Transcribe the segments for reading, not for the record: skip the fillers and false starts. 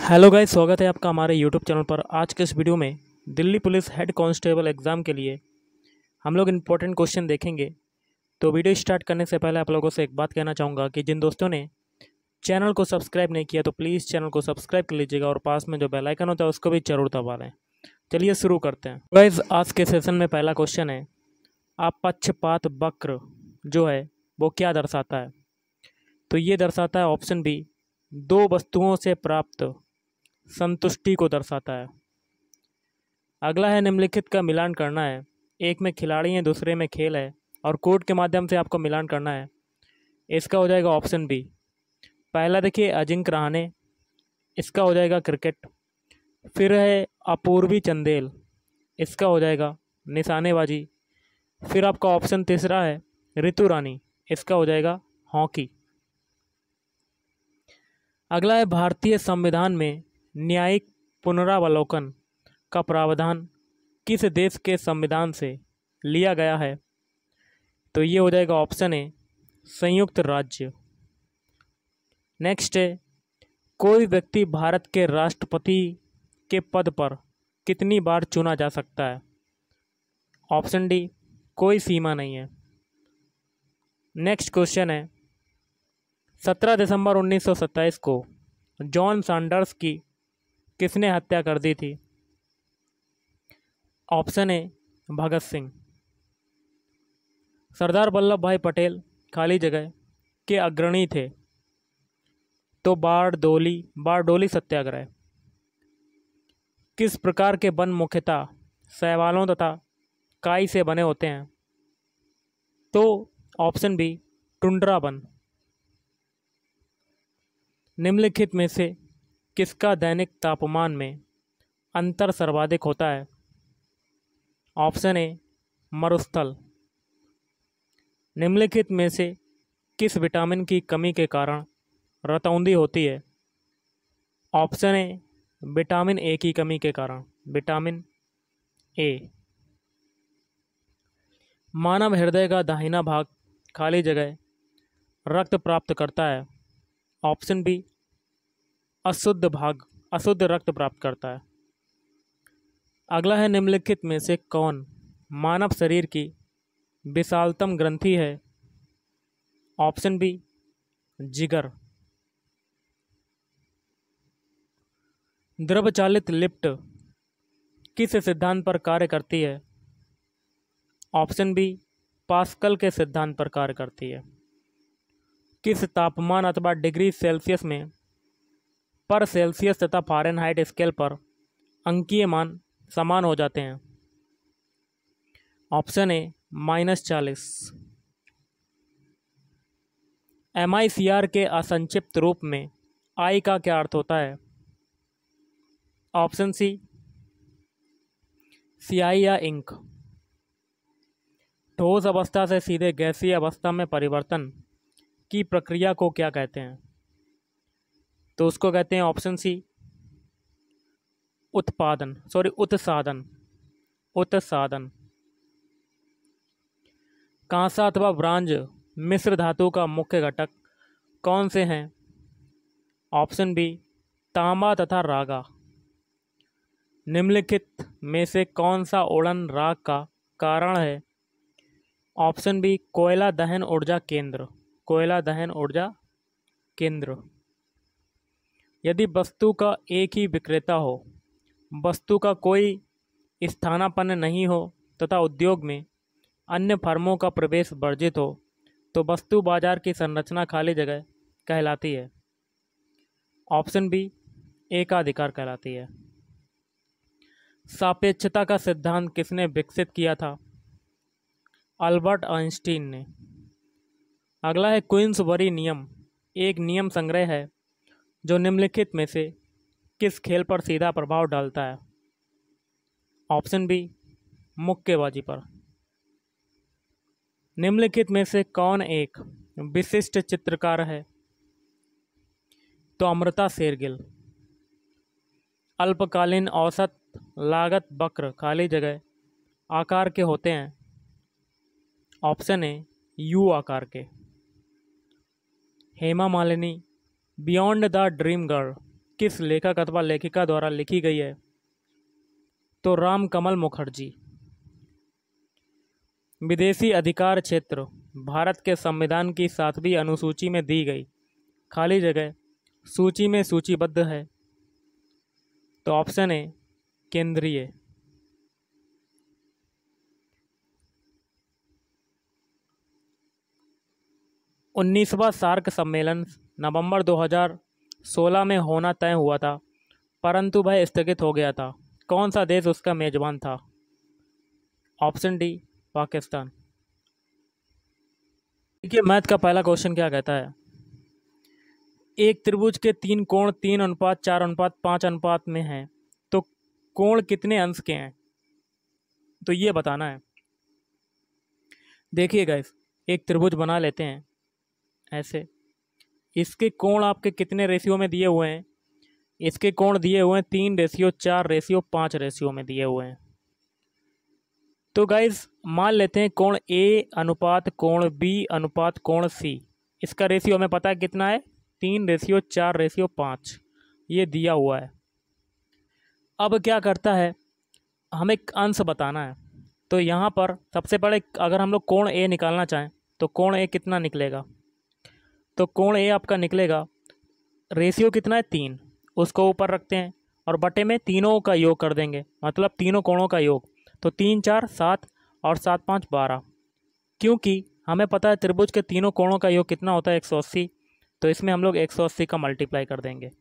Hello guys, स्वागत है आपका हमारे यूट्यूब चैनल पर। आज के इस वीडियो में Delhi police head constable exam के लिए हम लोग इम्पोर्टेंट क्वेश्चन देखेंगे। तो वीडियो स्टार्ट करने से पहले आप लोगों से एक बात कहना चाहूँगा कि जिन दोस्तों ने चैनल को सब्सक्राइब नहीं किया तो प्लीज़ चैनल को सब्सक्राइब कर लीजिएगा और पास में जो बेल आइकन होता है उसको भी जरूर दबा लें। चलिए शुरू करते हैं। गाइस, आज के सेशन में पहला क्वेश्चन है, अपक्षपात वक्र जो है वो क्या दर्शाता है? तो ये दर्शाता है ऑप्शन बी, दो वस्तुओं से प्राप्त संतुष्टि को दर्शाता है। अगला है, निम्नलिखित का मिलान करना है। एक में खिलाड़ी है, दूसरे में खेल है और कोड के माध्यम से आपको मिलान करना है। इसका हो जाएगा ऑप्शन बी। पहला देखिए, अजिंक्य रहाणे, इसका हो जाएगा क्रिकेट। फिर है अपूर्वी चंदेल, इसका हो जाएगा निशानेबाजी। फिर आपका ऑप्शन तीसरा है ऋतु रानी, इसका हो जाएगा हॉकी। अगला है, भारतीय संविधान में न्यायिक पुनरावलोकन का प्रावधान किस देश के संविधान से लिया गया है? तो ये हो जाएगा ऑप्शन ए, संयुक्त राज्य। नेक्स्ट है, कोई व्यक्ति भारत के राष्ट्रपति के पद पर कितनी बार चुना जा सकता है? ऑप्शन डी, कोई सीमा नहीं है। नेक्स्ट क्वेश्चन है, 17 दिसंबर 1927 को जॉन सैंडर्स की किसने हत्या कर दी थी? Option A, Bhagat Singh. सरदार वल्लभ भाई पटेल खाली जगह के अग्रणी थे, तो बारडोली सत्याग्रह। किस प्रकार के वन मुख्यतः शैवालों तथा काई से बने होते हैं? तो ऑप्शन बी, टुंड्रा वन। निम्नलिखित में से किसका दैनिक तापमान में अंतर सर्वाधिक होता है? ऑप्शन ए, मरुस्थल। निम्नलिखित में से किस विटामिन की कमी के कारण रतौंधी होती है? ऑप्शन ए, विटामिन ए की कमी के कारण, विटामिन ए। मानव हृदय का दाहिना भाग खाली जगह रक्त प्राप्त करता है। ऑप्शन बी, अशुद्ध रक्त प्राप्त करता है। अगला है, निम्नलिखित में से कौन मानव शरीर की विशालतम ग्रंथि है? ऑप्शन बी, जिगर। द्रव चालित लिफ्ट किस सिद्धांत पर कार्य करती है? ऑप्शन बी, पास्कल के सिद्धांत पर कार्य करती है। किस तापमान अथवा डिग्री सेल्सियस में पर सेल्सियस तथा फ़ारेनहाइट स्केल पर अंकीय मान समान हो जाते हैं? Option A, -40। MICR के असंक्षिप्त रूप में आई का क्या अर्थ होता है? ऑप्शन सी, स्याही या इंक। ठोस अवस्था से सीधे गैसीय अवस्था में परिवर्तन की प्रक्रिया को क्या कहते हैं? तो उसको कहते हैं ऑप्शन सी, उत्सादन। कांसा अथवा ब्रांज मिश्र धातु का मुख्य घटक कौन से हैं? ऑप्शन बी, तांबा तथा रागा। निम्नलिखित में से कौन सा उड़न राग का कारण है? ऑप्शन बी, कोयला दहन ऊर्जा केंद्र। यदि वस्तु का एक ही विक्रेता हो, वस्तु का कोई स्थानापन्न नहीं हो तथा उद्योग में अन्य फर्मों का प्रवेश वर्जित हो, तो वस्तु बाजार की संरचना खाली जगह कहलाती है। ऑप्शन बी, एकाधिकार कहलाती है। सापेक्षता का सिद्धांत किसने विकसित किया था? अल्बर्ट आइंस्टीन ने। अगला है, क्वींसबरी नियम एक नियम संग्रह है जो निम्नलिखित में से किस खेल पर सीधा प्रभाव डालता है? ऑप्शन बी, मुक्केबाजी पर। निम्नलिखित में से कौन एक विशिष्ट चित्रकार है? तो अमृता शेरगिल। अल्पकालीन औसत लागत वक्र खाली जगह आकार के होते हैं। ऑप्शन ए, यू आकार के। Hema Malini beyond the dream girl किस लेखक अथवा लेखिका द्वारा लिखी गई है? तो रामकमल मुखर्जी। विदेशी अधिकार क्षेत्र भारत के संविधान की 7वीं अनुसूची में दी गई खाली जगह सूची में सूचीबद्ध है? तो ऑप्शन ए केंद्रीय। 19वां सार्क सम्मेलन नवंबर 2016 में होना तय हुआ था, परंतु वह स्थगित हो गया था। कौन सा देश उसका मेजबान था? Option D Pakistan. देखिए मैथ का पहला क्वेश्चन क्या कहता है, एक त्रिभुज के 3 कोण 3:4:5 में हैं, तो कोण कितने अंश के हैं? तो ये बताना है। देखिए गाइस, एक त्रिभुज बना लेते हैं ऐसे, इसके कोण आपके कितने रेशियो में दिए हुए हैं? इसके कोण दिए हुए हैं 3:4:5 रेशियो में दिए हुए हैं। तो गाइस मान लेते हैं कोण ए अनुपात कोण बी अनुपात कोण सी, इसका रेशियो हमें पता है कितना है, 3:4:5 ये दिया हुआ है। अब क्या करता है, हमें अंश बताना है। तो यहाँ पर सबसे पहले अगर हम लोग कोण ए निकालना चाहें तो कोण ए कितना निकलेगा? तो कोण ए आपका निकलेगा, रेशियो कितना है 3, उसको ऊपर रखते हैं और बटे में तीनों का योग कर देंगे, मतलब तीनों कोणों का योग। तो 3 4 7 और 7 5 12, क्योंकि हमें पता है त्रिभुज के तीनों कोणों का योग कितना होता है 180, तो इसमें हम लोग 180 का मल्टीप्लाई कर देंगे।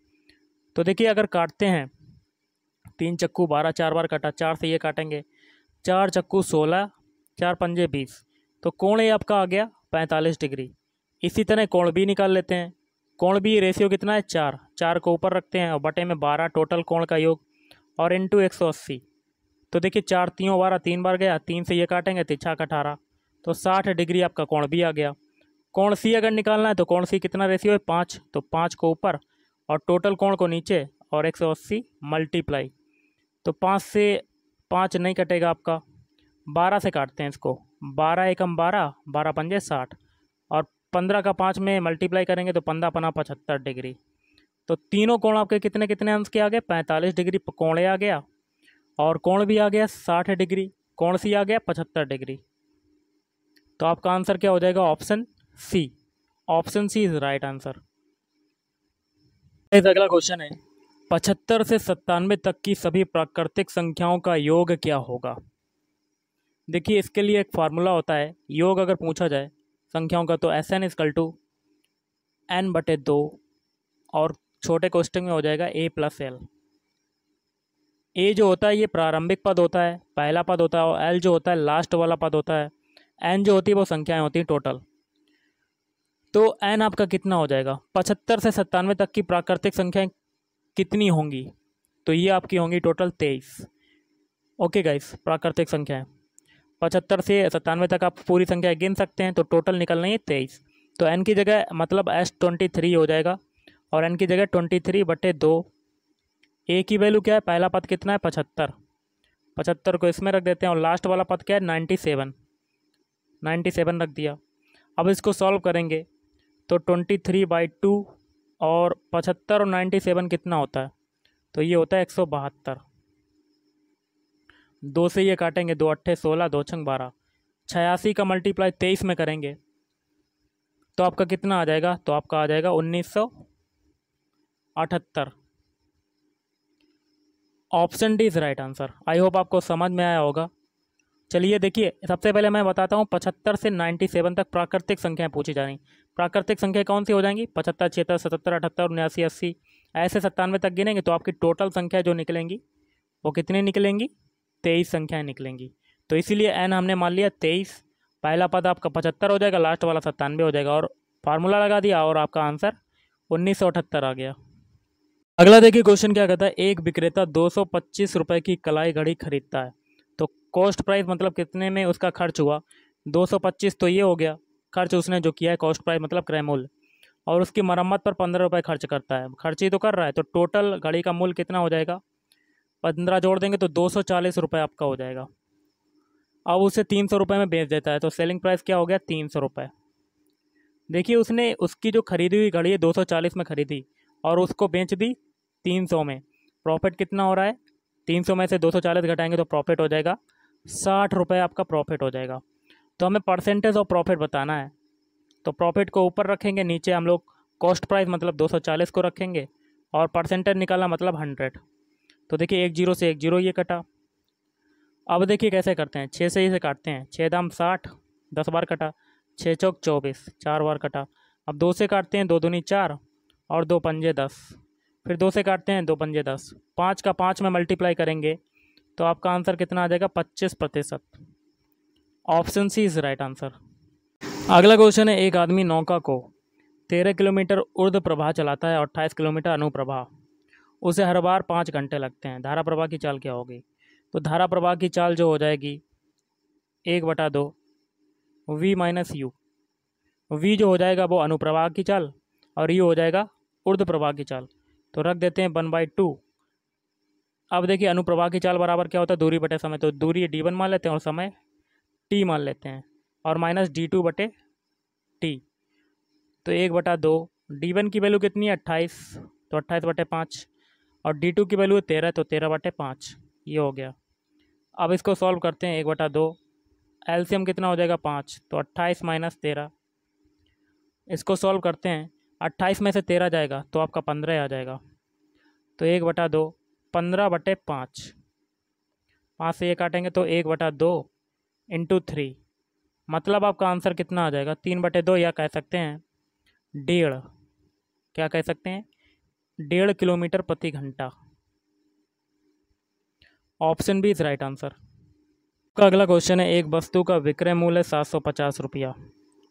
तो देखिए अगर काटते हैं 3 चक्कू 12, 4 बार काटा, 4 से ये काटेंगे, 4 चक्कू 16, 4 पंजे 20, तो कोण ए आपका आ गया 45 डिग्री। इसी तरह कोण बी निकाल लेते हैं। कोण बी रेशियो कितना है 4, 4 को ऊपर रखते हैं और बटे में 12 टोटल कोण का योग और इंटू 180। तो देखिए 4 3 12, 3 बार गया, 3 से ये काटेंगे, 3 6 18, तो 60 डिग्री आपका कोण बी आ गया। कोण सी अगर निकालना है तो कोण सी कितना रेशियो है 5, तो 5 को ऊपर और टोटल कोण को नीचे और 180 मल्टीप्लाई। तो 5 से 5 नहीं कटेगा आपका, 12 से काटते हैं इसको, 12 एकम 12, 12 पंजे 60 और 15 का 5 में मल्टीप्लाई करेंगे तो 15 पना 75 डिग्री। तो तीनों कोण आपके कितने कितने अंश के आ गए, 45 डिग्री कोण ए आ गया और कोण भी आ गया 60 डिग्री, कोण सी आ गया 75 डिग्री। तो आपका आंसर क्या हो जाएगा, option C. Option C is right answer. अगला क्वेश्चन है, 75 से 97 तक की सभी प्राकृतिक संख्याओं का योग क्या होगा? देखिए इसके लिए एक फार्मूला होता है, योग अगर पूछा जाए संख्याओं का तो SN = n/2 और छोटे क्वेश्चन में हो जाएगा A + L। ए जो होता है ये प्रारंभिक पद होता है, पहला पद होता है, और एल जो होता है लास्ट वाला पद होता है, एन जो होती है वो संख्याएं होती हैं टोटल। तो एन आपका कितना हो जाएगा, 75 से 97 तक की प्राकृतिक संख्याएं कितनी होंगी? तो ये आपकी होंगी टोटल 23। ओके गाइस, प्राकृतिक संख्याएं 75 से 97 तक आप पूरी संख्या गिन सकते हैं, तो टोटल निकलना है 23। तो एन की जगह मतलब S23 हो जाएगा और एन की जगह 23/2। ए की वैल्यू क्या है, पहला पद कितना है 75, 75 को इसमें रख देते हैं और लास्ट वाला पद क्या है 97, 97 रख दिया। अब इसको सॉल्व करेंगे तो 23/2 और 75 और 97 कितना होता है, तो ये होता है 172। 2 से ये काटेंगे, 2 8 16, 2 6 12, 86 का मल्टीप्लाई 23 में करेंगे तो आपका कितना आ जाएगा, तो आपका आ जाएगा 1978। Option D is right answer. I hope आपको समझ में आया होगा। चलिए देखिए, सबसे पहले मैं बताता हूँ 75 से 97 तक प्राकृतिक संख्याएं पूछी जा रही। प्राकृतिक संख्या कौन सी हो जाएंगी, 75 76 77 78 79 80, ऐसे 97 तक गिनेंगे तो आपकी टोटल संख्या जो निकलेंगी वो कितनी निकलेंगी, 23 संख्याएं निकलेंगी। तो इसीलिए एन हमने मान लिया 23, पहला पद आपका 75 हो जाएगा, लास्ट वाला 97 हो जाएगा और फार्मूला लगा दिया और आपका आंसर 1978 आ गया। अगला देखिए क्वेश्चन क्या कहता है, एक विक्रेता 225 रुपये की कलाई घड़ी खरीदता है, तो कॉस्ट प्राइस मतलब कितने में उसका खर्च हुआ, 225 तो ये हो गया खर्च उसने जो किया है, कॉस्ट प्राइस मतलब क्रय मूल्य, और उसकी मरम्मत पर 15 रुपये खर्च करता है, खर्च ही तो कर रहा है, तो टोटल घड़ी का मूल्य कितना हो जाएगा, 15 जोड़ देंगे तो 240 रुपये आपका हो जाएगा। अब उसे 300 रुपये में बेच देता है, तो सेलिंग प्राइस क्या हो गया 300 रुपये। देखिए उसने उसकी जो खरीदी हुई घड़ी है 240 में खरीदी और उसको बेच दी 300 में प्रॉफिट कितना हो रहा है, 300 में से 240 घटाएंगे तो प्रॉफिट हो जाएगा 60 रुपये आपका प्रॉफिट हो जाएगा। तो हमें परसेंटेज ऑफ प्रॉफिट बताना है, तो प्रॉफिट को ऊपर रखेंगे, नीचे हम लोग कॉस्ट प्राइस मतलब 240 को रखेंगे और परसेंटेज निकालना मतलब 100। तो देखिए 1 जीरो से 1 जीरो ये कटा। अब देखिए कैसे करते हैं, 6 से इसे काटते हैं, 6 दाम 60, 10 बार कटा, 6 चौक 24, 4 बार कटा। अब 2 से काटते हैं, 2 दूनी 4 और 2 पंजे 10, फिर 2 से काटते हैं, 2 पंजे 10, 5 का 5 में मल्टीप्लाई करेंगे तो आपका आंसर कितना आ जाएगा 25%। Option C is right answer. अगला क्वेश्चन है, एक आदमी नौका को 13 किलोमीटर ऊर्ध्व प्रवाह चलाता है और 28 किलोमीटर अनुप्रवाह, उसे हर बार 5 घंटे लगते हैं, धारा प्रवाह की चाल क्या होगी। तो धारा प्रवाह की चाल जो हो जाएगी 1/2 v माइनस यू। v जो हो जाएगा वो अनुप्रवाह की चाल और u हो जाएगा ऊर्ध्व प्रवाह की चाल, तो रख देते हैं 1/2। अब देखिए अनुप्रवाह की चाल बराबर क्या होता है, दूरी बटे समय, तो दूरी d1 मान लेते हैं और समय t मान लेते हैं, और माइनस d2 बटे t, तो 1/2। d1 की वैल्यू कितनी है 28, तो 28/5, और d2 की वैल्यू है 13, तो 13/5, ये हो गया। अब इसको सॉल्व करते हैं, 1/2 एलसीएम कितना हो जाएगा 5, तो 28 माइनस 13। इसको सॉल्व करते हैं, 28 में से 13 जाएगा तो आपका 15 आ जाएगा, तो 1/2 15/5, 5 से ये काटेंगे तो 1/2 इंटू 3, मतलब आपका आंसर कितना आ जाएगा 3/2, या कह सकते हैं 1.5, क्या कह सकते हैं 1.5 किलोमीटर प्रति घंटा। Option B is right answer. का अगला क्वेश्चन है, एक वस्तु का विक्रय मूल्य 750 रुपया,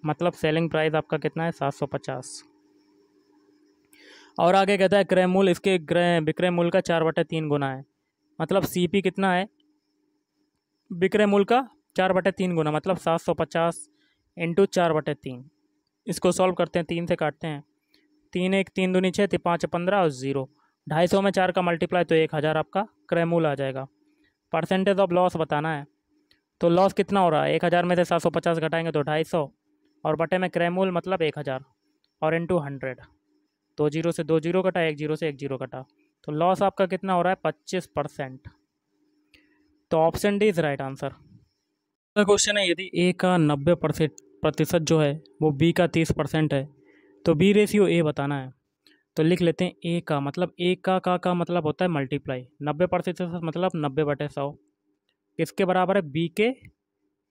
मतलब सेलिंग प्राइस आपका कितना है 750, और आगे कहता है क्रय मूल्य इसके विक्रय मूल्य का 4/3 गुना है, मतलब सीपी कितना है विक्रय मूल्य का 4/3 गुना, मतलब 750 इंटू 4/3। इसको सॉल्व करते हैं, 3 से काटते हैं, 3 1 3 दूनी 6, 5 15 और 0, 250 में 4 का मल्टीप्लाई तो 1000 आपका क्रय मूल्य आ जाएगा। परसेंटेज ऑफ लॉस बताना है, तो लॉस कितना हो रहा है 1000 में से 750 घटाएंगे तो 250, और बटे में क्रय मूल्य मतलब 1000 और इंटू 100, 2 जीरो से 2 जीरो कटा, 1 जीरो से 1 जीरो कटा, तो लॉस आपका कितना हो रहा है 25%। तो option D is right answer. अगला क्वेश्चन है, यदि ए का 90% जो है वो बी का 30% है तो बी रेशियो ए बताना है। तो लिख लेते हैं ए का मतलब ए का मतलब होता है मल्टीप्लाई, 90% मतलब 90/100, किसके बराबर है बी के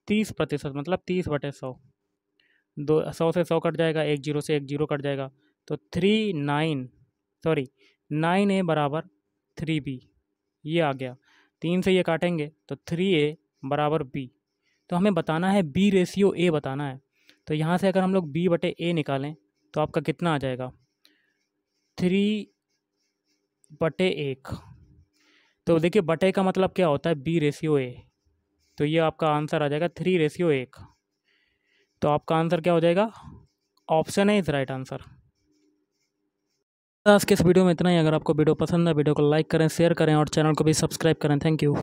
30% मतलब 30/100, 100 से 100 कट जाएगा, 1 जीरो से 1 जीरो कट जाएगा, तो 9a बराबर 3b, ये आ गया। 3 से ये काटेंगे तो 3a बराबर b, तो हमें बताना है बी रेशियो ए बताना है। तो यहाँ से अगर हम लोग b/a निकालें तो आपका कितना आ जाएगा 3/1। तो देखिए बटे का मतलब क्या होता है बी रेशियो ए, तो ये आपका आंसर आ जाएगा 3/1। तो आपका आंसर क्या हो जाएगा, ऑप्शन है इज राइट आंसर। आज के इस वीडियो में इतना ही। अगर आपको वीडियो पसंद है वीडियो को लाइक करें, शेयर करें और चैनल को भी सब्सक्राइब करें। Thank you.